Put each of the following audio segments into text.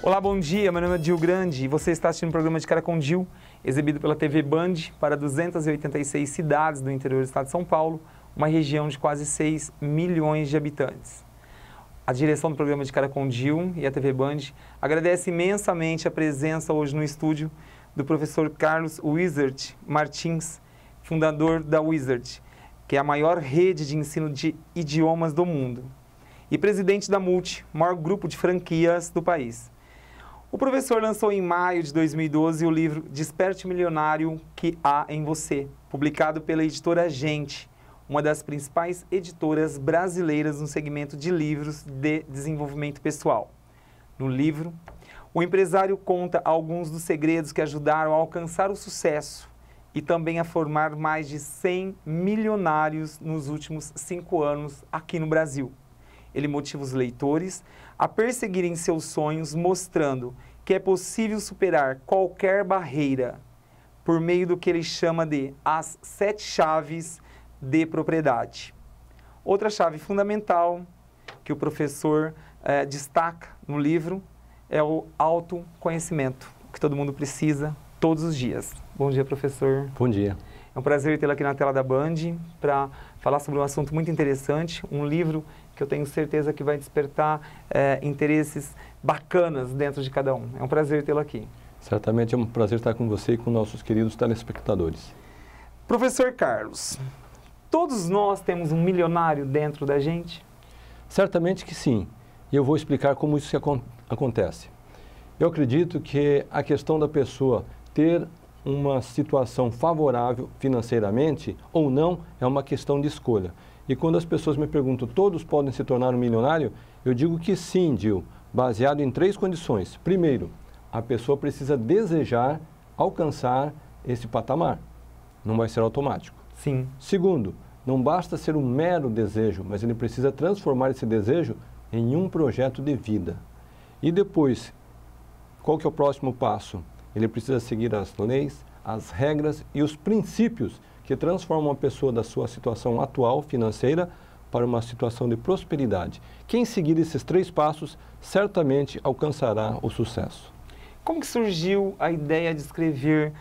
Olá, bom dia, meu nome é Dil Grande e você está assistindo o programa de Cara com Dil, exibido pela TV Band para 286 cidades do interior do estado de São Paulo, uma região de quase 6 milhões de habitantes. A direção do programa de Cara com Dil e a TV Band agradece imensamente a presença hoje no estúdio do professor Carlos Wizard Martins, fundador da Wizard, que é a maior rede de ensino de idiomas do mundo, e presidente da Multi, maior grupo de franquias do país. O professor lançou em maio de 2012 o livro Desperte o Milionário que há em você, publicado pela editora Gente, uma das principais editoras brasileiras no segmento de livros de desenvolvimento pessoal. No livro, o empresário conta alguns dos segredos que ajudaram a alcançar o sucesso e também a formar mais de 100 milionários nos últimos 5 anos aqui no Brasil. Ele motiva os leitores a perseguirem seus sonhos, mostrando que é possível superar qualquer barreira por meio do que ele chama de as 7 chaves de propriedade. Outra chave fundamental que o professor destaca no livro é o autoconhecimento, que todo mundo precisa todos os dias. Bom dia, professor. Bom dia. É um prazer tê-lo aqui na tela da Band para falar sobre um assunto muito interessante, um livro que eu tenho certeza que vai despertar interesses bacanas dentro de cada um. É um prazer tê-lo aqui. Certamente é um prazer estar com você e com nossos queridos telespectadores. Professor Carlos, todos nós temos um milionário dentro da gente? Certamente que sim. E eu vou explicar como isso acontece. Eu acredito que a questão da pessoa ter uma situação favorável financeiramente ou não é uma questão de escolha. E quando as pessoas me perguntam, todos podem se tornar um milionário? Eu digo que sim, Dil, baseado em 3 condições. Primeiro, a pessoa precisa desejar alcançar esse patamar. Não vai ser automático. Sim. Segundo, não basta ser um mero desejo, mas ele precisa transformar esse desejo em um projeto de vida. E depois, qual que é o próximo passo? Ele precisa seguir as leis, as regras e os princípios que transformam a pessoa da sua situação atual financeira para uma situação de prosperidade. Quem seguir esses 3 passos, certamente alcançará o sucesso. Como que surgiu a ideia de escrever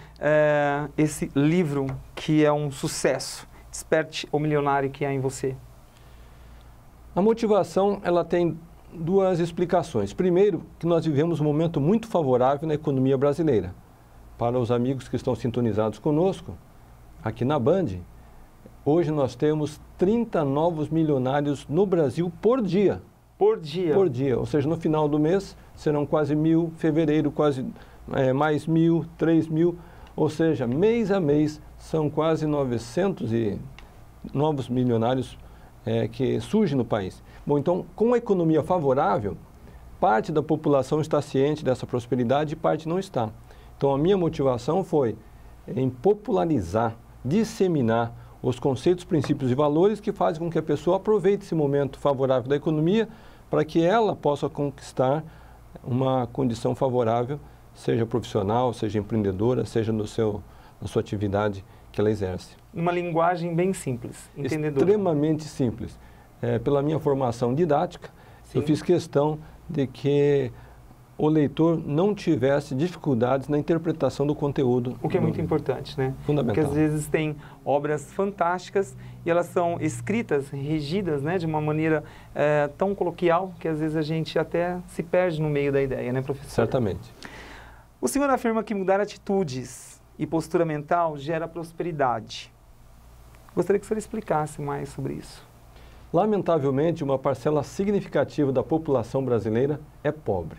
esse livro que é um sucesso? Desperte o milionário que há em você. A motivação, ela tem 2 explicações. Primeiro, que nós vivemos um momento muito favorável na economia brasileira. Para os amigos que estão sintonizados conosco, aqui na Band, hoje nós temos 30 novos milionários no Brasil por dia. Por dia? Por dia. Ou seja, no final do mês serão quase 1.000, fevereiro quase mais 1.000, 3.000. Ou seja, mês a mês são quase 900 novos milionários que surgem no país. Bom, então, com a economia favorável, parte da população está ciente dessa prosperidade e parte não está. Então, a minha motivação foi em popularizar, disseminar os conceitos, princípios e valores que fazem com que a pessoa aproveite esse momento favorável da economia para que ela possa conquistar uma condição favorável, seja profissional, seja empreendedora, seja na sua atividade que ela exerce. Uma linguagem bem simples, entendedora. Extremamente simples. Pela minha formação didática, sim, eu fiz questão de que o leitor não tivesse dificuldades na interpretação do conteúdo. O que é muito importante, né? Fundamental. Porque às vezes tem obras fantásticas e elas são escritas, regidas, né, de uma maneira tão coloquial que às vezes a gente até se perde no meio da ideia, né, professor? Certamente. O senhor afirma que mudar atitudes e postura mental gera prosperidade. Gostaria que o senhor explicasse mais sobre isso. Lamentavelmente, uma parcela significativa da população brasileira é pobre.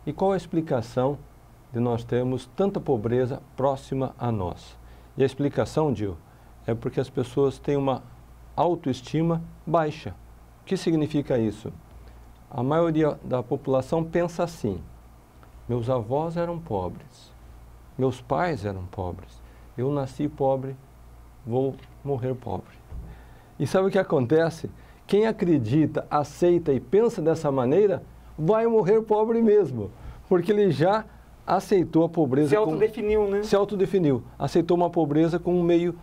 E qual a explicação de nós termos tanta pobreza próxima a nós? E a explicação, Dil, é porque as pessoas têm uma autoestima baixa. O que significa isso? A maioria da população pensa assim: meus avós eram pobres, meus pais eram pobres, eu nasci pobre, vou morrer pobre. E sabe o que acontece? Quem acredita, aceita e pensa dessa maneira, vai morrer pobre mesmo, porque ele já aceitou a pobreza. Se autodefiniu, né? Se autodefiniu, aceitou uma pobreza como um meio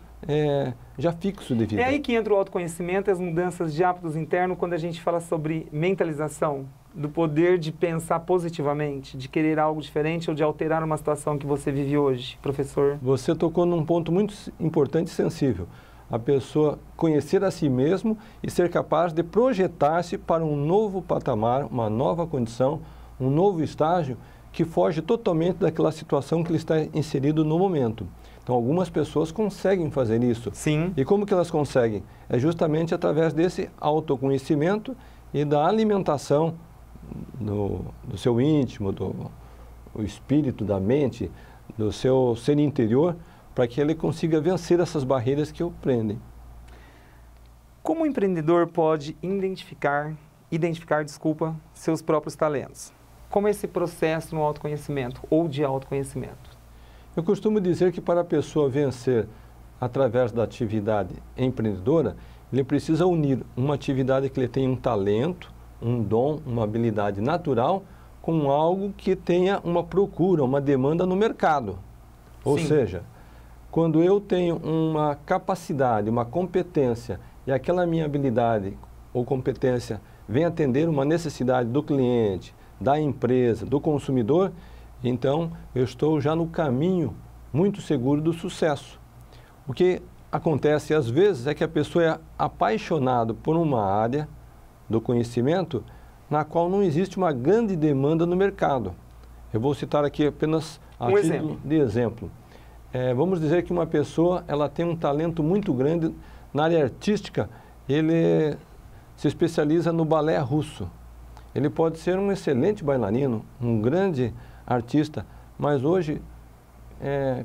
já fixo de vida. É aí que entra o autoconhecimento e as mudanças de hábitos internos quando a gente fala sobre mentalização. do poder de pensar positivamente, de querer algo diferente ou de alterar uma situação que você vive hoje, professor? Você tocou num ponto muito importante e sensível. A pessoa conhecer a si mesmo e ser capaz de projetar-se para um novo patamar, uma nova condição, um novo estágio que foge totalmente daquela situação que ele está inserido no momento. Então, algumas pessoas conseguem fazer isso. Sim. E como que elas conseguem? É justamente através desse autoconhecimento e da alimentação do seu íntimo, do espírito, da mente, do seu ser interior, para que ele consiga vencer essas barreiras que o prendem. Como o empreendedor pode identificar, seus próprios talentos? Como é esse processo no autoconhecimento ou de autoconhecimento? Eu costumo dizer que para a pessoa vencer através da atividade empreendedora, ele precisa unir uma atividade que ele tem um talento, um dom, uma habilidade natural, com algo que tenha uma procura, uma demanda no mercado. Ou Sim. seja, quando eu tenho uma capacidade, uma competência, e aquela minha habilidade ou competência vem atender uma necessidade do cliente, da empresa, do consumidor, então eu estou já no caminho muito seguro do sucesso. O que acontece às vezes é que a pessoa é apaixonada por uma área do conhecimento na qual não existe uma grande demanda no mercado. Eu vou citar aqui apenas a título de exemplo. Vamos dizer que uma pessoa ela tem um talento muito grande na área artística, ele se especializa no balé russo. Ele pode ser um excelente bailarino, um grande artista, mas hoje,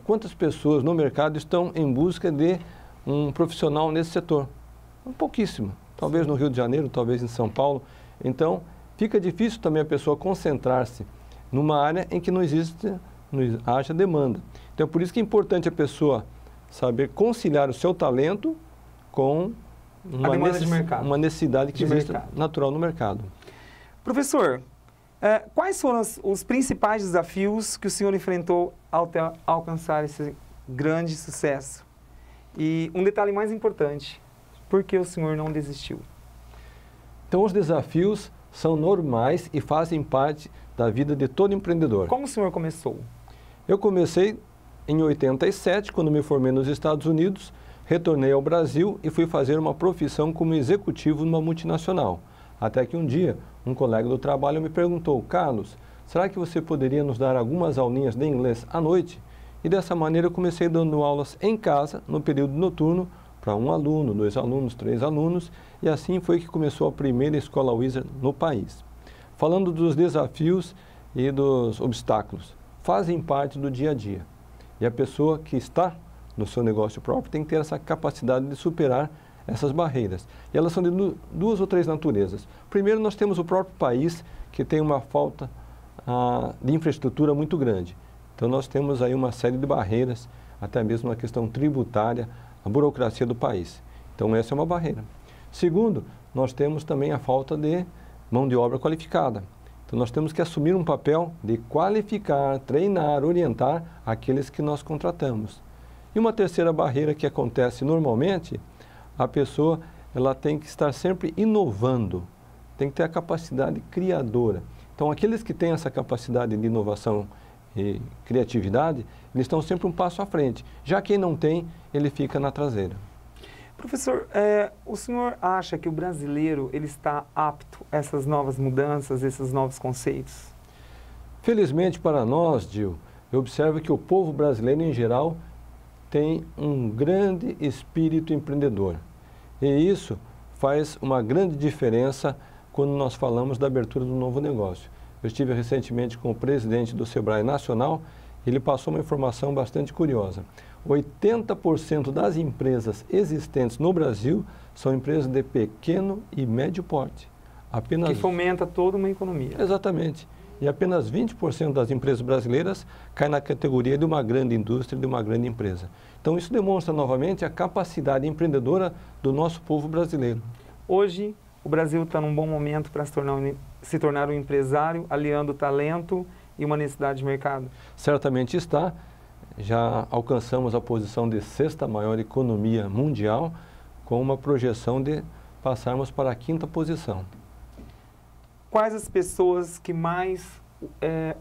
quantas pessoas no mercado estão em busca de um profissional nesse setor? Pouquíssimo. Talvez no Rio de Janeiro, talvez em São Paulo. Então, fica difícil também a pessoa concentrar-se numa área em que não haja demanda. Então, por isso que é importante a pessoa saber conciliar o seu talento com uma necessidade que existe natural no mercado. Professor, quais foram os principais desafios que o senhor enfrentou ao alcançar esse grande sucesso? E um detalhe mais importante, por que o senhor não desistiu? Então, os desafios são normais e fazem parte da vida de todo empreendedor. Como o senhor começou? Eu comecei em 87, quando me formei nos Estados Unidos, retornei ao Brasil e fui fazer uma profissão como executivo numa multinacional. Até que um dia, um colega do trabalho me perguntou: Carlos, será que você poderia nos dar algumas aulinhas de inglês à noite? E dessa maneira eu comecei dando aulas em casa, no período noturno, para 1 aluno, 2 alunos, 3 alunos, e assim foi que começou a primeira escola Wizard no país. Falando dos desafios e dos obstáculos, fazem parte do dia a dia. E a pessoa que está no seu negócio próprio tem que ter essa capacidade de superar essas barreiras. E elas são de 2 ou 3 naturezas. Primeiro, nós temos o próprio país, que tem uma falta de infraestrutura muito grande. Então, nós temos aí uma série de barreiras, até mesmo na questão tributária, a burocracia do país. Então, essa é uma barreira. Segundo, nós temos também a falta de mão de obra qualificada. Então, nós temos que assumir um papel de qualificar, treinar, orientar aqueles que nós contratamos. E uma terceira barreira que acontece normalmente, a pessoa ela tem que estar sempre inovando, tem que ter a capacidade criadora. Então, aqueles que têm essa capacidade de inovação e criatividade, eles estão sempre um passo à frente. Já quem não tem, ele fica na traseira. Professor, o senhor acha que o brasileiro ele está apto a essas novas mudanças, esses novos conceitos? Felizmente para nós, Gil, eu observo que o povo brasileiro em geral tem um grande espírito empreendedor. E isso faz uma grande diferença quando nós falamos da abertura do novo negócio. Eu estive recentemente com o presidente do Sebrae Nacional, ele passou uma informação bastante curiosa. 80% das empresas existentes no Brasil são empresas de pequeno e médio porte. Que fomenta toda uma economia. Exatamente. E apenas 20% das empresas brasileiras caem na categoria de uma grande indústria, de uma grande empresa. Então, isso demonstra novamente a capacidade empreendedora do nosso povo brasileiro. Hoje, o Brasil está num bom momento para se tornar um empresário, aliando talento e uma necessidade de mercado? Certamente está. Já alcançamos a posição de 6ª maior economia mundial, com uma projeção de passarmos para a 5ª posição. quais as pessoas que mais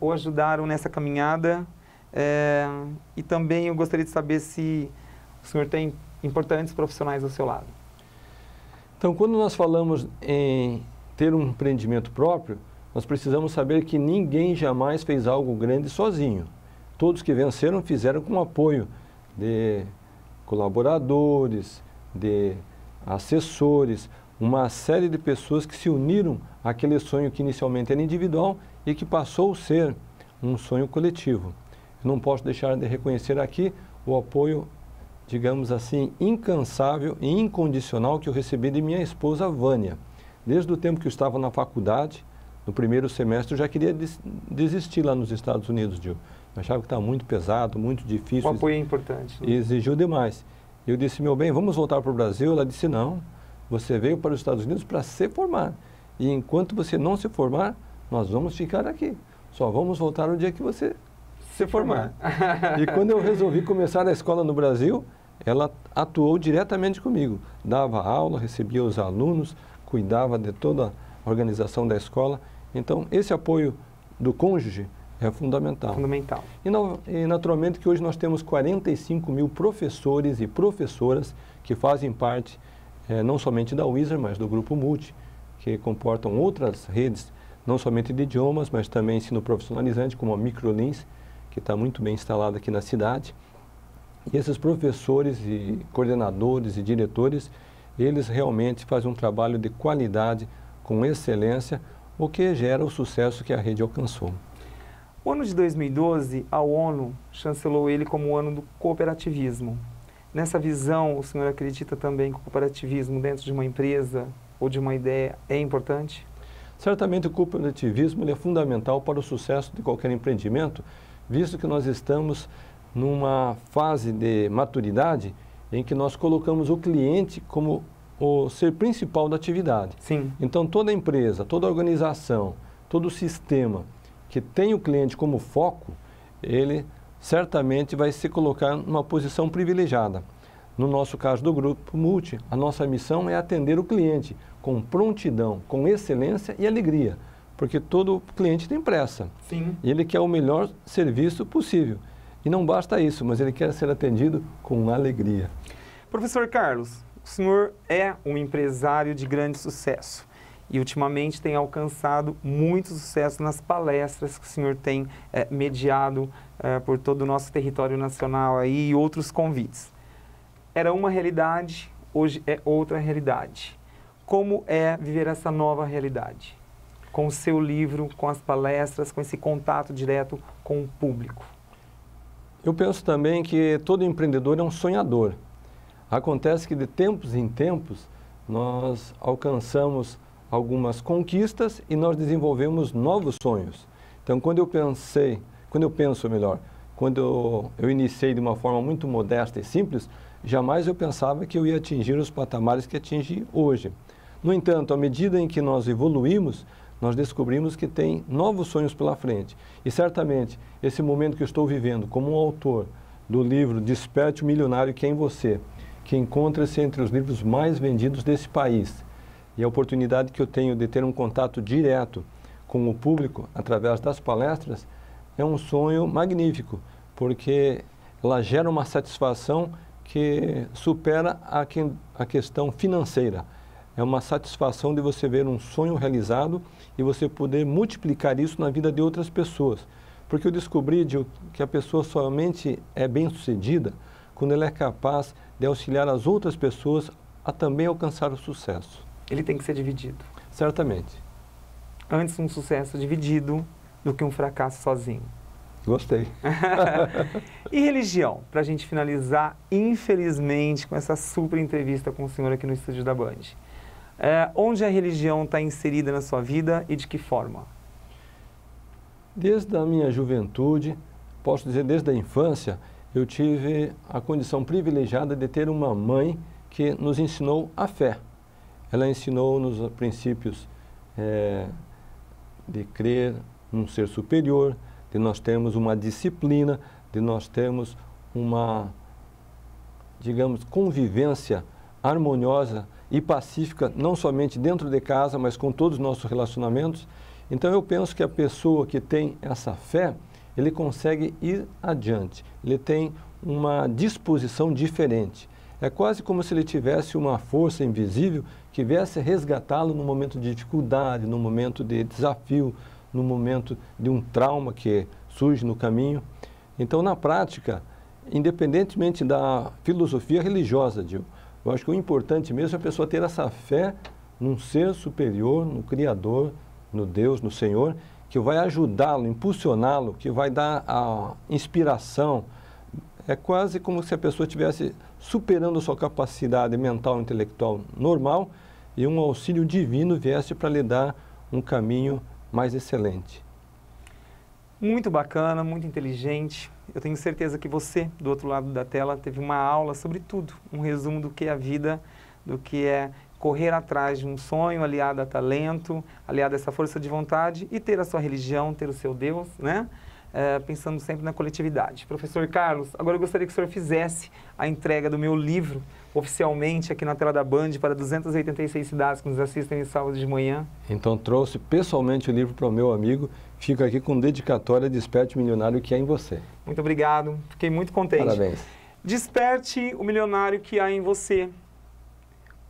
o ajudaram nessa caminhada? E também eu gostaria de saber se o senhor tem importantes profissionais ao seu lado. Então, quando nós falamos em ter um empreendimento próprio, nós precisamos saber que ninguém jamais fez algo grande sozinho. Todos que venceram fizeram com o apoio de colaboradores, de assessores, uma série de pessoas que se uniram àquele sonho que inicialmente era individual e que passou a ser um sonho coletivo. Eu não posso deixar de reconhecer aqui o apoio, digamos assim, incansável e incondicional que eu recebi de minha esposa Vânia. Desde o tempo que eu estava na faculdade, no primeiro semestre, eu já queria desistir lá nos Estados Unidos, Gil. Eu achava que estava muito pesado, muito difícil. O apoio é importante. Né? Exigiu demais. Eu disse, meu bem, vamos voltar para o Brasil? Ela disse, não, você veio para os Estados Unidos para se formar. E enquanto você não se formar, nós vamos ficar aqui. Só vamos voltar no dia que você se formar. E quando eu resolvi começar a escola no Brasil, ela atuou diretamente comigo. Dava aula, recebia os alunos, cuidava de toda a organização da escola. Então, esse apoio do cônjuge é fundamental. Fundamental. E naturalmente que hoje nós temos 45 mil professores e professoras que fazem parte não somente da Wizard, mas do Grupo Multi, que comportam outras redes, não somente de idiomas, mas também ensino profissionalizante, como a Microlins, que está muito bem instalada aqui na cidade. E esses professores e coordenadores e diretores, eles realmente fazem um trabalho de qualidade, com excelência, o que gera o sucesso que a rede alcançou. O ano de 2012, a ONU chancelou ele como o ano do cooperativismo. Nessa visão, o senhor acredita também que o cooperativismo dentro de uma empresa ou de uma ideia é importante? Certamente o cooperativismo é fundamental para o sucesso de qualquer empreendimento, visto que nós estamos numa fase de maturidade em que nós colocamos o cliente como o ser principal da atividade. Sim. Então, toda empresa, toda organização, todo sistema que tem o cliente como foco, ele certamente vai se colocar numa posição privilegiada. No nosso caso do Grupo Multi, a nossa missão é atender o cliente com prontidão, com excelência e alegria, porque todo cliente tem pressa. Sim. E ele quer o melhor serviço possível. E não basta isso, mas ele quer ser atendido com alegria. Professor Carlos, o senhor é um empresário de grande sucesso e ultimamente tem alcançado muito sucesso nas palestras que o senhor tem mediado por todo o nosso território nacional aí, e outros convites. Era uma realidade, hoje é outra realidade. Como é viver essa nova realidade? Com o seu livro, com as palestras, com esse contato direto com o público. Eu penso também que todo empreendedor é um sonhador. Acontece que de tempos em tempos nós alcançamos algumas conquistas e nós desenvolvemos novos sonhos. Então, quando eu iniciei de uma forma muito modesta e simples, jamais eu pensava que eu ia atingir os patamares que atingi hoje. No entanto, à medida em que nós evoluímos, nós descobrimos que tem novos sonhos pela frente. E certamente, esse momento que eu estou vivendo como um autor do livro Desperte o Milionário que é em Você, que encontra-se entre os livros mais vendidos desse país, e a oportunidade que eu tenho de ter um contato direto com o público através das palestras, é um sonho magnífico, porque ela gera uma satisfação que supera a questão financeira. É uma satisfação de você ver um sonho realizado e você poder multiplicar isso na vida de outras pessoas. Porque eu descobri que a pessoa somente é bem-sucedida quando ela é capaz de auxiliar as outras pessoas a também alcançar o sucesso. Ele tem que ser dividido. Certamente. Antes um sucesso dividido do que um fracasso sozinho. Gostei. E religião? Para a gente finalizar, infelizmente, com essa super entrevista com o senhor aqui no estúdio da Band. Onde a religião está inserida na sua vida e de que forma? Desde a minha juventude, posso dizer desde a infância, eu tive a condição privilegiada de ter uma mãe que nos ensinou a fé. Ela ensinou-nos princípios de crer num ser superior, de nós termos uma disciplina, de nós termos uma, digamos, convivência harmoniosa e pacífica, não somente dentro de casa, mas com todos os nossos relacionamentos. Então eu penso que a pessoa que tem essa fé, ele consegue ir adiante, ele tem uma disposição diferente. É quase como se ele tivesse uma força invisível que viesse resgatá-lo no momento de dificuldade, no momento de desafio, no momento de um trauma que surge no caminho. Então, na prática, independentemente da filosofia religiosa, eu acho que o importante mesmo é a pessoa ter essa fé num ser superior, no Criador, no Deus, no Senhor, que vai ajudá-lo, impulsioná-lo, que vai dar a inspiração. É quase como se a pessoa estivesse superando a sua capacidade mental e intelectual normal e um auxílio divino viesse para lhe dar um caminho mais excelente. Muito bacana, muito inteligente. Eu tenho certeza que você, do outro lado da tela, teve uma aula sobre tudo, um resumo do que é a vida, do que é correr atrás de um sonho aliado a talento, aliado a essa força de vontade e ter a sua religião, ter o seu Deus, né? Pensando sempre na coletividade. Professor Carlos, agora eu gostaria que o senhor fizesse a entrega do meu livro oficialmente aqui na tela da Band para 286 cidades que nos assistem em sábado de manhã. Então trouxe pessoalmente o livro para o meu amigo, fico aqui com dedicatória Desperte o Milionário que há em você. Muito obrigado, fiquei muito contente. Parabéns. Desperte o milionário que há em você.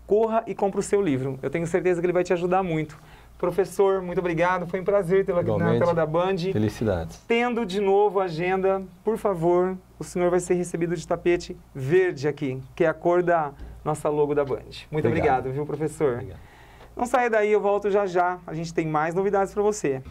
Corra e compre o seu livro, eu tenho certeza que ele vai te ajudar muito. Professor, muito obrigado, foi um prazer tê-lo aqui na tela da Band. Felicidades. Tendo de novo a agenda, por favor, o senhor vai ser recebido de tapete verde aqui, que é a cor da nossa logo da Band. Muito obrigado, viu, professor? Obrigado. Não saia daí, eu volto já já. A gente tem mais novidades para você.